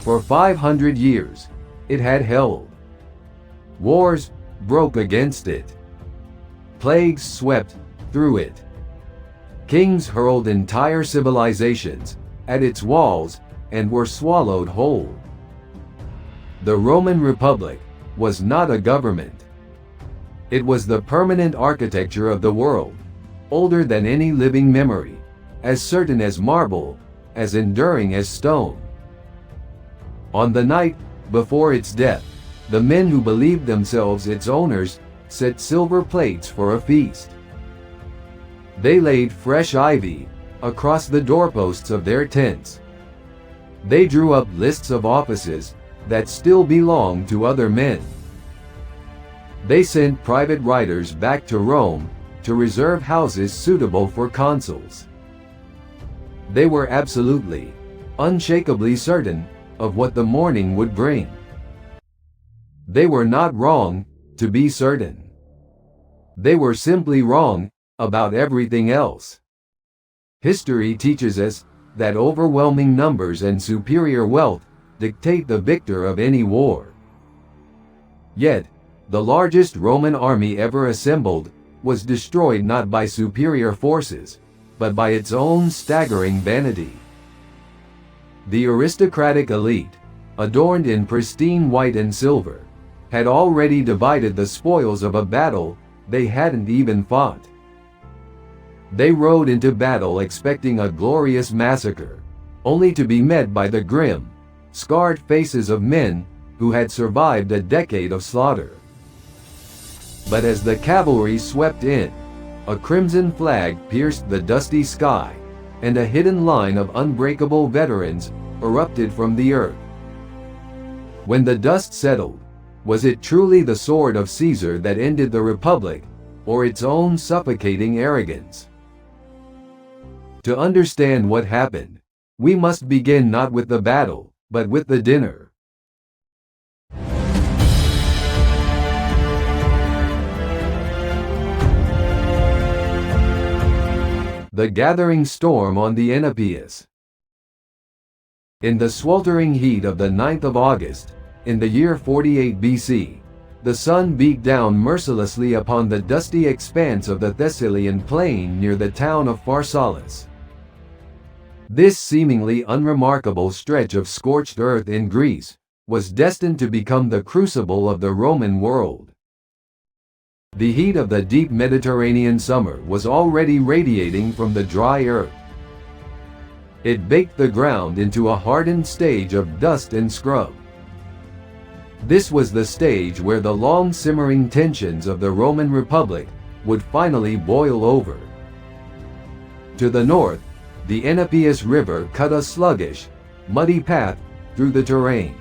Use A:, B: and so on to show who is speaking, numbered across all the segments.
A: For 500 years, it had held. Wars broke against it. Plagues swept through it. Kings hurled entire civilizations at its walls and were swallowed whole. The Roman Republic was not a government. It was the permanent architecture of the world, older than any living memory, as certain as marble, as enduring as stone. On the night before its death, the men who believed themselves its owners set silver plates for a feast. They laid fresh ivy across the doorposts of their tents. They drew up lists of offices that still belonged to other men. They sent private riders back to Rome to reserve houses suitable for consuls. They were absolutely, unshakably certain of what the morning would bring. They were not wrong to be certain. They were simply wrong about everything else. History teaches us that overwhelming numbers and superior wealth dictate the victor of any war. Yet, the largest Roman army ever assembled was destroyed not by superior forces, but by its own staggering vanity. The aristocratic elite, adorned in pristine white and silver, had already divided the spoils of a battle they hadn't even fought. They rode into battle expecting a glorious massacre, only to be met by the grim, scarred faces of men who had survived a decade of slaughter. But as the cavalry swept in, a crimson flag pierced the dusty sky, and a hidden line of unbreakable veterans erupted from the earth. When the dust settled, was it truly the sword of Caesar that ended the Republic, or its own suffocating arrogance? To understand what happened, we must begin not with the battle, but with the dinner. The gathering storm on the Enipeus. In the sweltering heat of the 9th of August, in the year 48 BC, the sun beat down mercilessly upon the dusty expanse of the Thessalian plain near the town of Pharsalus. This seemingly unremarkable stretch of scorched earth in Greece was destined to become the crucible of the Roman world. The heat of the deep Mediterranean summer was already radiating from the dry earth. It baked the ground into a hardened stage of dust and scrub. This was the stage where the long simmering tensions of the Roman Republic would finally boil over. To the north, the Enipeus River cut a sluggish, muddy path through the terrain.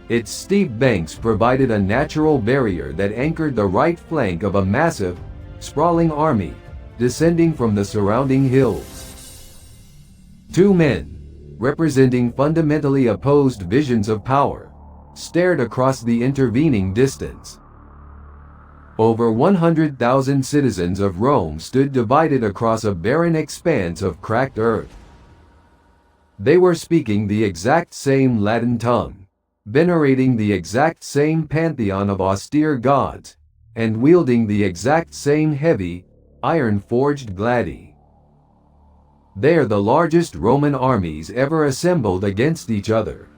A: Its steep banks provided a natural barrier that anchored the right flank of a massive, sprawling army descending from the surrounding hills. Two men, representing fundamentally opposed visions of power, stared across the intervening distance. Over 100,000 citizens of Rome stood divided across a barren expanse of cracked earth. They were speaking the exact same Latin tongue, venerating the exact same pantheon of austere gods, and wielding the exact same heavy, iron-forged gladi. They are the largest Roman armies ever assembled against each other.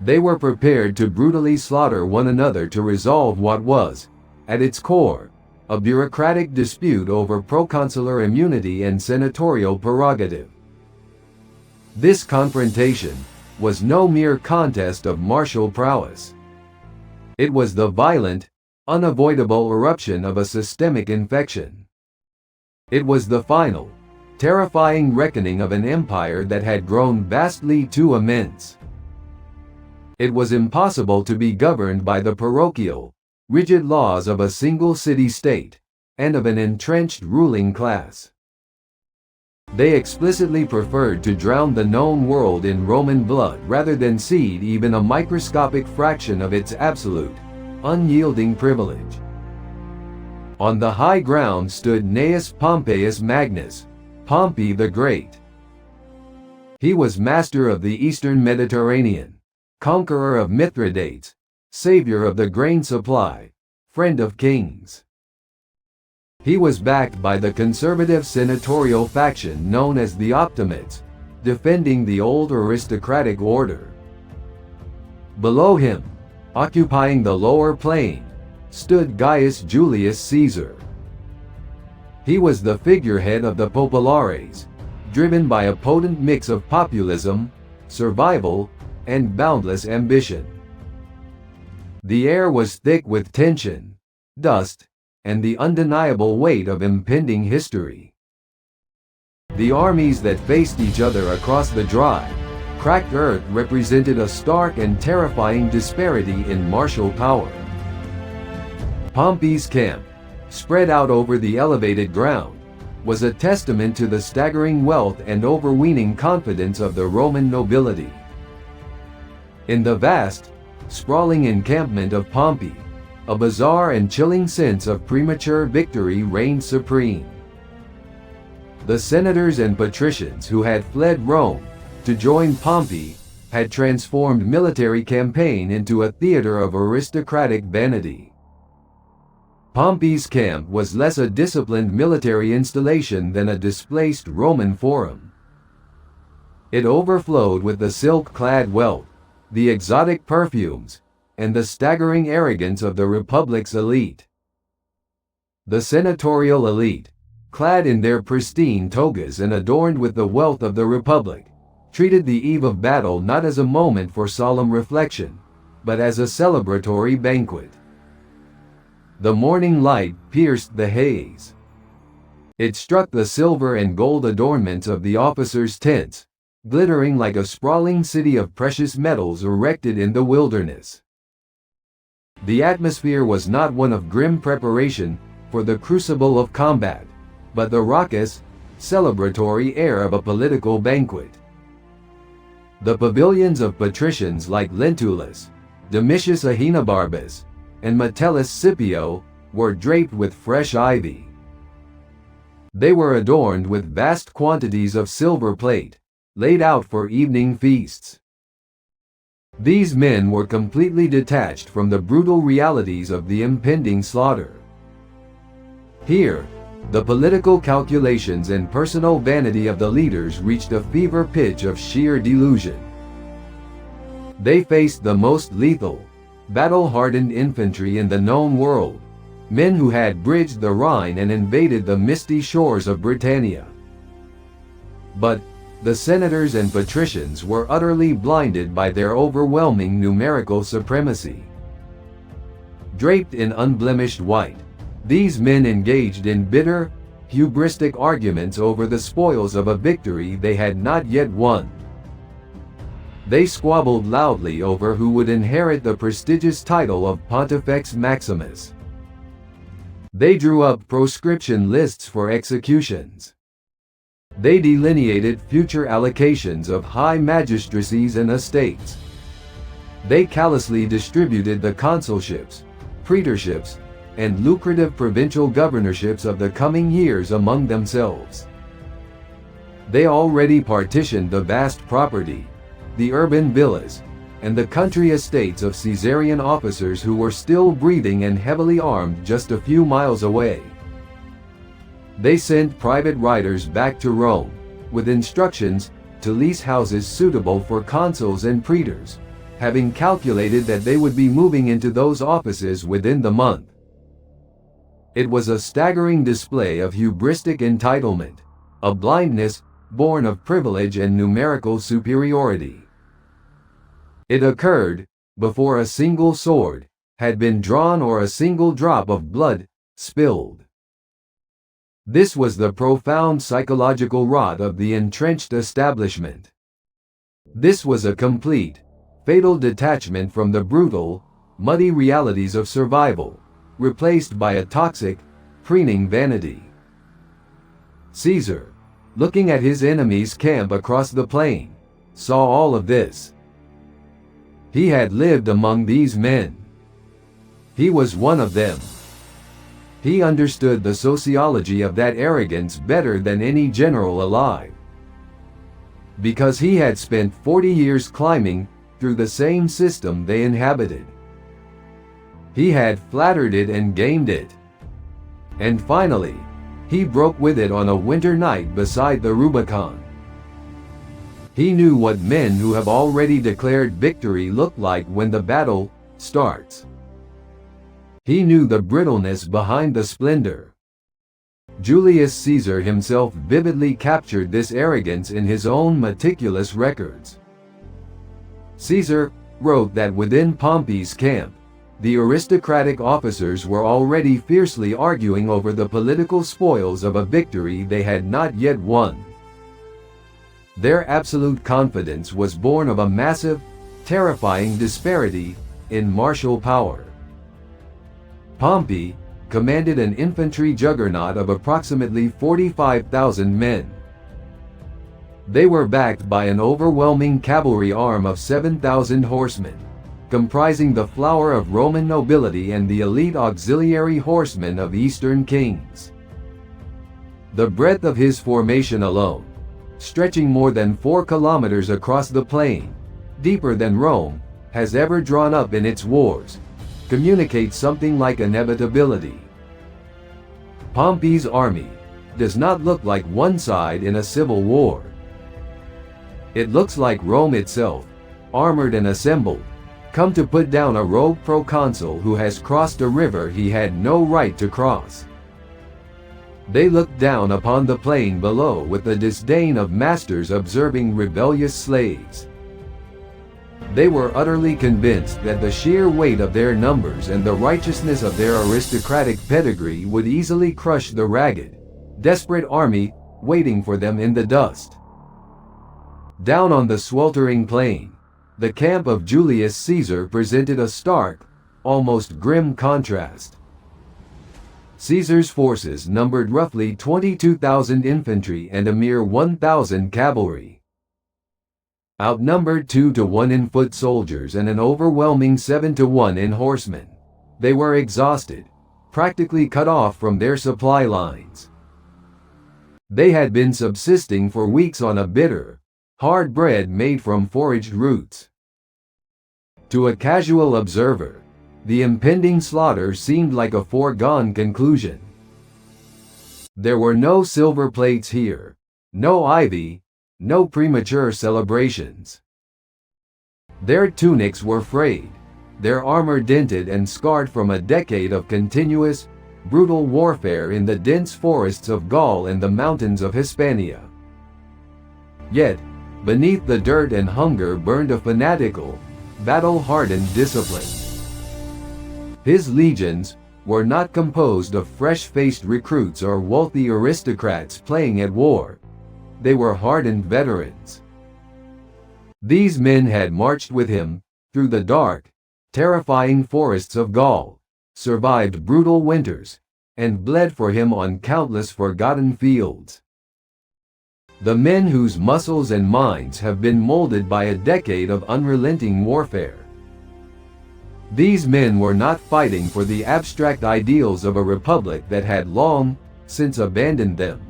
A: They were prepared to brutally slaughter one another to resolve what was, at its core, a bureaucratic dispute over proconsular immunity and senatorial prerogative. This confrontation was no mere contest of martial prowess. It was the violent, unavoidable eruption of a systemic infection. It was the final, terrifying reckoning of an empire that had grown vastly too immense. It was impossible to be governed by the parochial, rigid laws of a single city-state, and of an entrenched ruling class. They explicitly preferred to drown the known world in Roman blood rather than cede even a microscopic fraction of its absolute, unyielding privilege. On the high ground stood Gnaeus Pompeius Magnus, Pompey the Great. He was master of the Eastern Mediterranean, conqueror of Mithridates, savior of the grain supply, friend of kings. He was backed by the conservative senatorial faction known as the Optimates, defending the old aristocratic order. Below him, occupying the lower plain, stood Gaius Julius Caesar. He was the figurehead of the populares, driven by a potent mix of populism, survival, and boundless ambition. The air was thick with tension, dust, and the undeniable weight of impending history. The armies that faced each other across the dry, cracked earth represented a stark and terrifying disparity in martial power. Pompey's camp, spread out over the elevated ground, was a testament to the staggering wealth and overweening confidence of the Roman nobility. In the vast, sprawling encampment of Pompey, a bizarre and chilling sense of premature victory reigned supreme. The senators and patricians who had fled Rome to join Pompey had transformed military campaign into a theater of aristocratic vanity. Pompey's camp was less a disciplined military installation than a displaced Roman forum. It overflowed with the silk-clad wealth, the exotic perfumes, and the staggering arrogance of the Republic's elite. The senatorial elite, clad in their pristine togas and adorned with the wealth of the Republic, treated the eve of battle not as a moment for solemn reflection, but as a celebratory banquet. The morning light pierced the haze. It struck the silver and gold adornments of the officers' tents, glittering like a sprawling city of precious metals erected in the wilderness. The atmosphere was not one of grim preparation for the crucible of combat, but the raucous, celebratory air of a political banquet. The pavilions of patricians like Lentulus, Domitius Ahenobarbus, and Metellus Scipio were draped with fresh ivy. They were adorned with vast quantities of silver plate, laid out for evening feasts. These men were completely detached from the brutal realities of the impending slaughter. Here, the political calculations and personal vanity of the leaders reached a fever pitch of sheer delusion. They faced the most lethal, battle-hardened infantry in the known world, men who had bridged the Rhine and invaded the misty shores of Britannia. But the senators and patricians were utterly blinded by their overwhelming numerical supremacy. Draped in unblemished white, these men engaged in bitter, hubristic arguments over the spoils of a victory they had not yet won. They squabbled loudly over who would inherit the prestigious title of Pontifex Maximus. They drew up proscription lists for executions. They delineated future allocations of high magistracies and estates. They callously distributed the consulships, praetorships, and lucrative provincial governorships of the coming years among themselves. They already partitioned the vast property, the urban villas, and the country estates of Caesarian officers who were still breathing and heavily armed just a few miles away. They sent private riders back to Rome, with instructions to lease houses suitable for consuls and praetors, having calculated that they would be moving into those offices within the month. It was a staggering display of hubristic entitlement, a blindness born of privilege and numerical superiority. It occurred before a single sword had been drawn or a single drop of blood spilled. This was the profound psychological rot of the entrenched establishment. This was a complete, fatal detachment from the brutal, muddy realities of survival, replaced by a toxic, preening vanity. Caesar, looking at his enemy's camp across the plain, saw all of this. He had lived among these men. He was one of them. He understood the sociology of that arrogance better than any general alive. because he had spent 40 years climbing through the same system they inhabited. He had flattered it and gamed it. And finally, he broke with it on a winter night beside the Rubicon. He knew what men who have already declared victory look like when the battle starts. He knew the brittleness behind the splendor. Julius Caesar himself vividly captured this arrogance in his own meticulous records. Caesar wrote that within Pompey's camp, the aristocratic officers were already fiercely arguing over the political spoils of a victory they had not yet won. Their absolute confidence was born of a massive, terrifying disparity in martial power. Pompey commanded an infantry juggernaut of approximately 45,000 men. They were backed by an overwhelming cavalry arm of 7,000 horsemen, comprising the flower of Roman nobility and the elite auxiliary horsemen of Eastern kings. The breadth of his formation alone, stretching more than 4 kilometers across the plain, deeper than Rome has ever drawn up in its wars, communicates something like inevitability. Pompey's army does not look like one side in a civil war. It looks like Rome itself, armored and assembled, come to put down a rogue proconsul who has crossed a river he had no right to cross. They looked down upon the plain below with the disdain of masters observing rebellious slaves. They were utterly convinced that the sheer weight of their numbers and the righteousness of their aristocratic pedigree would easily crush the ragged, desperate army waiting for them in the dust. Down on the sweltering plain, the camp of Julius Caesar presented a stark, almost grim contrast. Caesar's forces numbered roughly 22,000 infantry and a mere 1,000 cavalry. Outnumbered 2-to-1 in foot soldiers and an overwhelming 7-to-1 in horsemen, they were exhausted, practically cut off from their supply lines. They had been subsisting for weeks on a bitter, hard bread made from foraged roots. To a casual observer, the impending slaughter seemed like a foregone conclusion. There were no silver plates here, no ivy, no premature celebrations. Their tunics were frayed, their armor dented and scarred from a decade of continuous, brutal warfare in the dense forests of Gaul and the mountains of Hispania. Yet, beneath the dirt and hunger burned a fanatical, battle-hardened discipline. His legions were not composed of fresh-faced recruits or wealthy aristocrats playing at war. They were hardened veterans. These men had marched with him through the dark, terrifying forests of Gaul, survived brutal winters, and bled for him on countless forgotten fields. The men whose muscles and minds have been molded by a decade of unrelenting warfare. These men were not fighting for the abstract ideals of a republic that had long since abandoned them.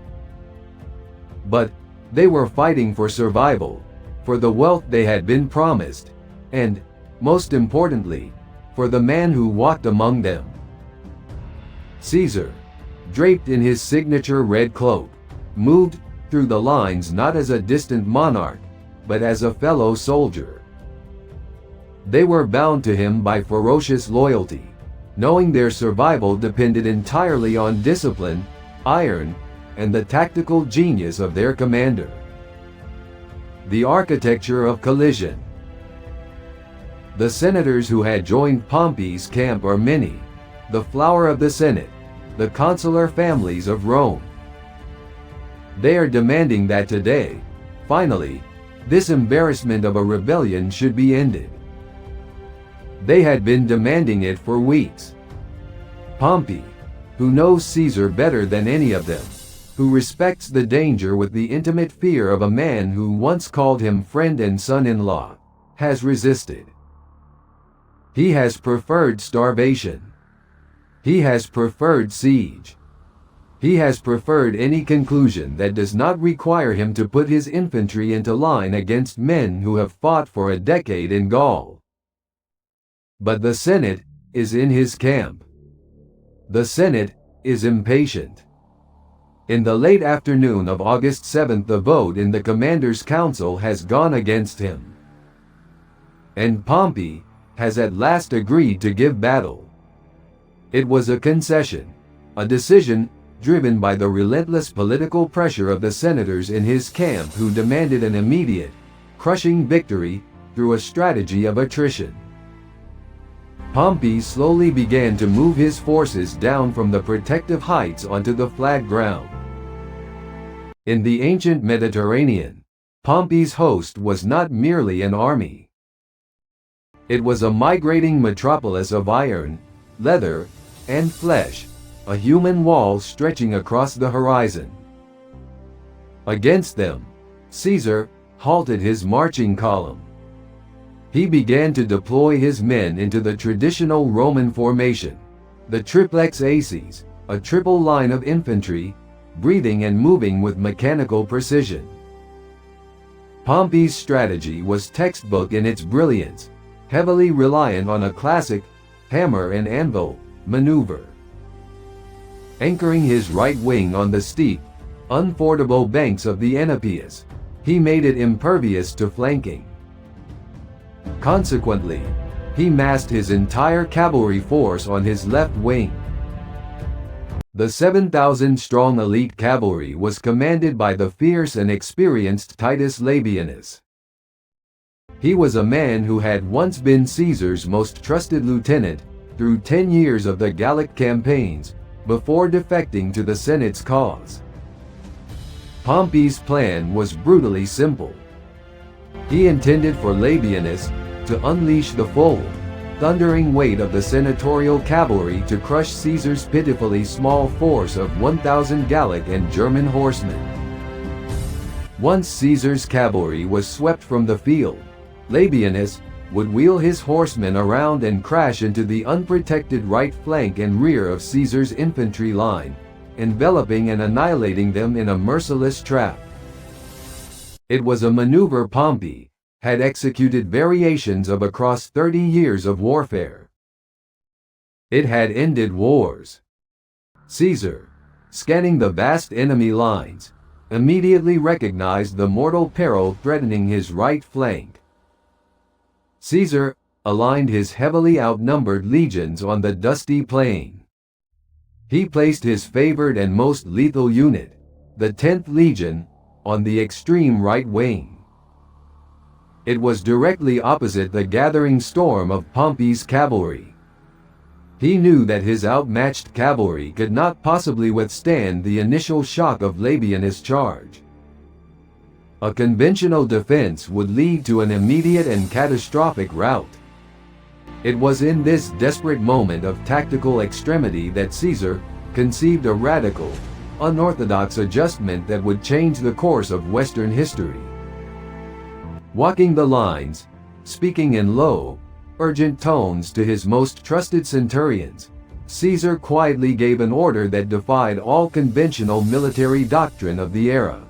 A: But they were fighting for survival, for the wealth they had been promised, and, most importantly, for the man who walked among them. Caesar, draped in his signature red cloak, moved through the lines not as a distant monarch, but as a fellow soldier. They were bound to him by ferocious loyalty, knowing their survival depended entirely on discipline, iron, and the tactical genius of their commander. The architecture of collision. The senators who had joined Pompey's camp are many, the flower of the Senate, the consular families of Rome. They are demanding that today, finally, this embarrassment of a rebellion should be ended. They had been demanding it for weeks. Pompey, who knows Caesar better than any of them, who respects the danger with the intimate fear of a man who once called him friend and son-in-law, has resisted. He has preferred starvation. He has preferred siege. He has preferred any conclusion that does not require him to put his infantry into line against men who have fought for a decade in Gaul. But the Senate is in his camp. The Senate is impatient. In the late afternoon of August 7, the vote in the Commanders' Council has gone against him. And Pompey has at last agreed to give battle. It was a concession, a decision driven by the relentless political pressure of the senators in his camp who demanded an immediate, crushing victory through a strategy of attrition. Pompey slowly began to move his forces down from the protective heights onto the flat ground. In the ancient Mediterranean, Pompey's host was not merely an army. It was a migrating metropolis of iron, leather, and flesh, a human wall stretching across the horizon. Against them, Caesar halted his marching column. He began to deploy his men into the traditional Roman formation, the triplex acies, a triple line of infantry, breathing and moving with mechanical precision. Pompey's strategy was textbook in its brilliance, heavily reliant on a classic hammer and anvil maneuver. Anchoring his right wing on the steep, unfordable banks of the Enipeus, he made it impervious to flanking. Consequently, he massed his entire cavalry force on his left wing. The 7,000-strong elite cavalry was commanded by the fierce and experienced Titus Labienus. He was a man who had once been Caesar's most trusted lieutenant through 10 years of the Gallic campaigns, before defecting to the Senate's cause. Pompey's plan was brutally simple. He intended for Labienus to unleash the full, thundering weight of the senatorial cavalry to crush Caesar's pitifully small force of 1,000 Gallic and German horsemen. Once Caesar's cavalry was swept from the field, Labienus would wheel his horsemen around and crash into the unprotected right flank and rear of Caesar's infantry line, enveloping and annihilating them in a merciless trap. It was a maneuver Pompey had executed variations of across 30 years of warfare. It had ended wars. Caesar, scanning the vast enemy lines, immediately recognized the mortal peril threatening his right flank. Caesar aligned his heavily outnumbered legions on the dusty plain. He placed his favored and most lethal unit, the 10th Legion, on the extreme right wing. It was directly opposite the gathering storm of Pompey's cavalry. He knew that his outmatched cavalry could not possibly withstand the initial shock of Labienus' charge. A conventional defense would lead to an immediate and catastrophic rout. It was in this desperate moment of tactical extremity that Caesar conceived a radical, unorthodox adjustment that would change the course of Western history. Walking the lines, speaking in low, urgent tones to his most trusted centurions, Caesar quietly gave an order that defied all conventional military doctrine of the era.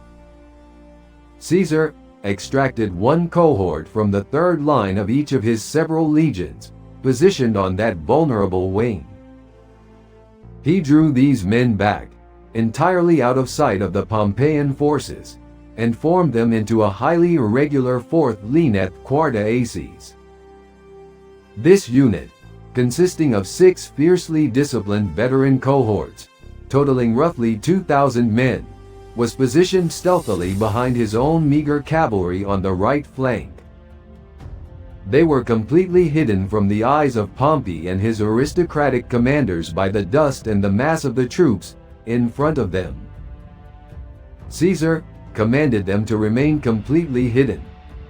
A: Caesar extracted one cohort from the third line of each of his several legions, positioned on that vulnerable wing. He drew these men back, entirely out of sight of the Pompeian forces, and formed them into a highly irregular fourth lineth Quarta Acies. This unit, consisting of 6 fiercely disciplined veteran cohorts, totaling roughly 2,000 men, was positioned stealthily behind his own meager cavalry on the right flank. They were completely hidden from the eyes of Pompey and his aristocratic commanders by the dust and the mass of the troops in front of them. Caesar commanded them to remain completely hidden,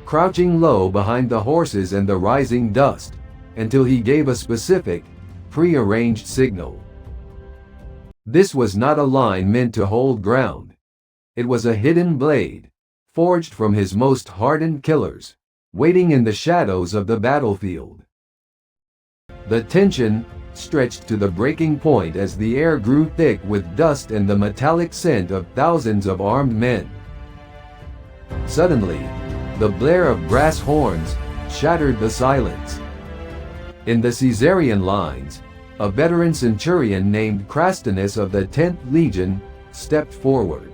A: crouching low behind the horses and the rising dust, until he gave a specific, pre-arranged signal. This was not a line meant to hold ground. It was a hidden blade, forged from his most hardened killers, waiting in the shadows of the battlefield. The tension outstretched to the breaking point as the air grew thick with dust and the metallic scent of thousands of armed men. Suddenly, the blare of brass horns shattered the silence. In the Caesarian lines, a veteran centurion named Crastinus of the 10th Legion stepped forward.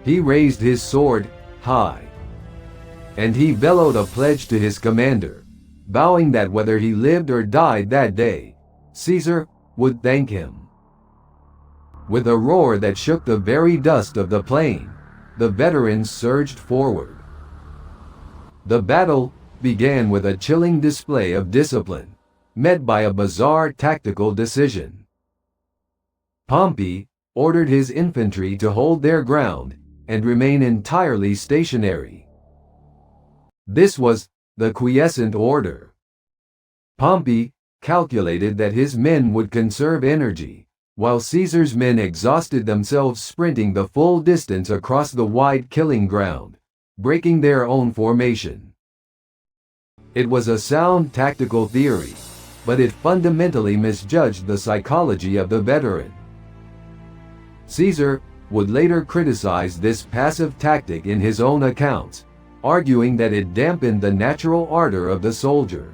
A: He raised his sword high, and he bellowed a pledge to his commander, vowing that whether he lived or died that day, Caesar would thank him. With a roar that shook the very dust of the plain, the veterans surged forward. The battle began with a chilling display of discipline, met by a bizarre tactical decision. Pompey ordered his infantry to hold their ground and remain entirely stationary. This was the quiescent order. Pompey calculated that his men would conserve energy, while Caesar's men exhausted themselves sprinting the full distance across the wide killing ground, breaking their own formation. It was a sound tactical theory, but it fundamentally misjudged the psychology of the veteran. Caesar would later criticize this passive tactic in his own accounts, arguing that it dampened the natural ardor of the soldier.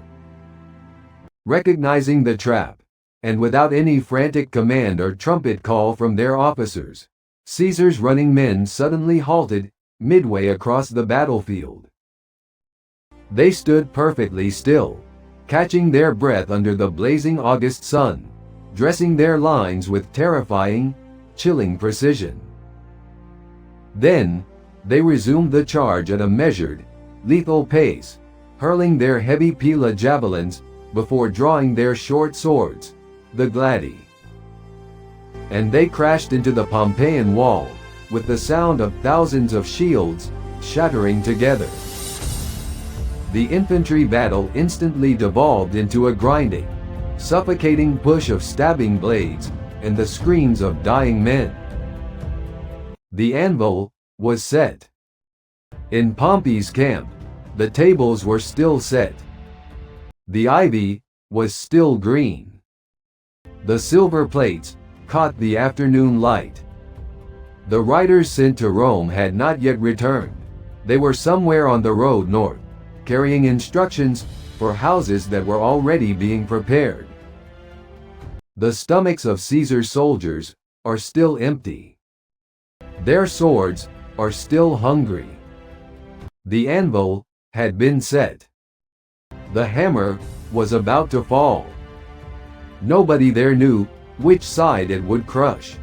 A: Recognizing the trap, and without any frantic command or trumpet call from their officers, Caesar's running men suddenly halted midway across the battlefield. They stood perfectly still, catching their breath under the blazing August sun, dressing their lines with terrifying, chilling precision. Then, they resumed the charge at a measured, lethal pace, hurling their heavy pila javelins before drawing their short swords, the gladi. And they crashed into the Pompeian wall, with the sound of thousands of shields shattering together. The infantry battle instantly devolved into a grinding, suffocating push of stabbing blades and the screams of dying men. The anvil was set. In Pompey's camp, the tables were still set. The ivy was still green. The silver plates caught the afternoon light. The riders sent to Rome had not yet returned. They were somewhere on the road north, carrying instructions for houses that were already being prepared. The stomachs of Caesar's soldiers are still empty. Their swords are still hungry. The anvil had been set. The hammer was about to fall. Nobody there knew which side it would crush.